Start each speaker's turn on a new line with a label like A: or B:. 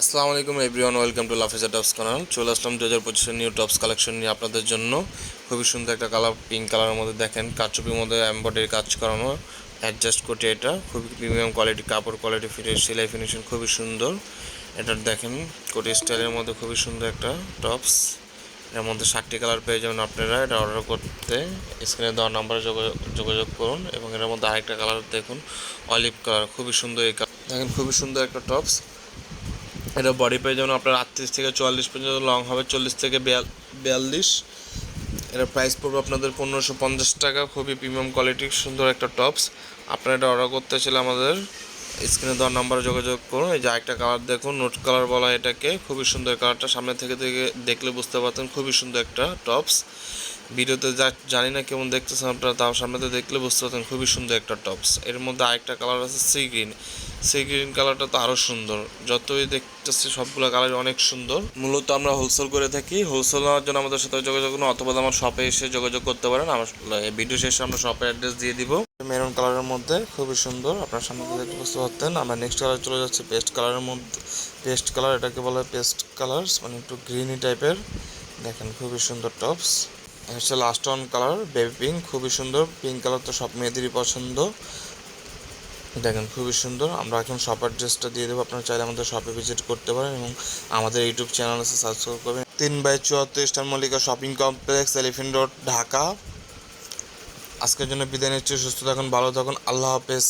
A: আসসালামু আলাইকুম everyone, welcome to Lafiza tops corner. চলে আসলাম 2025-এর নিউ টপস কালেকশন নিয়ে আপনাদের জন্য। খুবই সুন্দর একটা কালার, পিঙ্ক কালারের মধ্যে দেখেন কারচুপির মধ্যে এমব্রয়ডারি কাজ করানো, অ্যাডজাস্ট কোটি। এটা খুবই প্রিমিয়াম কোয়ালিটি, কাপড় কোয়ালিটি, ফিটের সেলাই ফিনিশিং খুবই সুন্দর। এটার দেখেন কোটি স্টাইলের মধ্যে খুবই সুন্দর একটা টপস। এর মধ্যে 7টি কালার পেয়ে যাবেন আপনারা। এটা অর্ডার করতে স্ক্রিনে দেওয়া নাম্বারে যোগাযোগ করুন। এবং এর মধ্যে আরেকটা কালার দেখুন, অলিভ কালার, খুবই সুন্দর। এই কালার দেখেন, খুবই সুন্দর একটা টপস। এটা বডি পেয়ে যেমন আপনার 38 থেকে 44 পর্যন্ত, লং হবে 40 থেকে 42। এটা প্রাইস পড়বে আপনাদের 1550 টাকা। খুবই প্রিমিয়াম কোয়ালিটির সুন্দর একটা টপস। আপনারা এটা অর্ডার করতে চাইলে আমাদের স্ক্রিনে দেওয়ার নাম্বারে যোগাযোগ করুন। এই যে একটা কালার দেখুন, নোট কালার বলা এটাকে, খুবই সুন্দর কালারটা। সামনে থেকে দেখলে বুঝতে পারতেন, খুবই সুন্দর একটা টপস। ভিডিওতে জানি না কেমন দেখতেছেন আপনারা, তাও সামনেতে দেখলে বুঝতে পারতেন খুবই সুন্দর একটা টপস। এর মধ্যে আরেকটা কালার আছে সি গ্রিন কালারটা তো আরও সুন্দর। যতই দেখতেছি সবগুলো কালার অনেক সুন্দর। মূলত আমরা হোলসেল করে থাকি। হোলসেল নেওয়ার জন্য আমাদের সাথে যোগাযোগ করুন, অথবা আমার শপে এসে যোগাযোগ করতে পারেন। আমার ভিডিও শেষে আমরা শপের অ্যাড্রেস দিয়ে দিব। মেরুন কালারের মধ্যে খুবই সুন্দর, আপনার সামনে দেখতে বুঝতে পারতেন। আমরা নেক্সট কালার চলে যাচ্ছি পেস্ট কালারের মধ্যে। পেস্ট কালার এটাকে বলে পেস্ট কালার, মানে একটু গ্রিনি টাইপের। দেখেন খুবই সুন্দর টপস। হচ্ছে last on colour baby pink, খুবই সুন্দর। পিঙ্ক কালার তো সব মেয়েদেরই পছন্দ। দেখেন খুবই সুন্দর। আমরা এখন শপ অ্যাড্রেসটা দিয়ে দেবো, আপনারা চাইলে আমাদের শপে ভিজিট করতে পারেন এবং আমাদের ইউটিউব চ্যানেল আছে, সাবস্ক্রাইব করবেন। 3/74 eastern Mallika shopping complex, elephant road, Dhaka. আজকের জন্য বিদায় নিচ্ছি। সুস্থ থাকুন, ভালো থাকুন, আল্লাহ হাফেজ।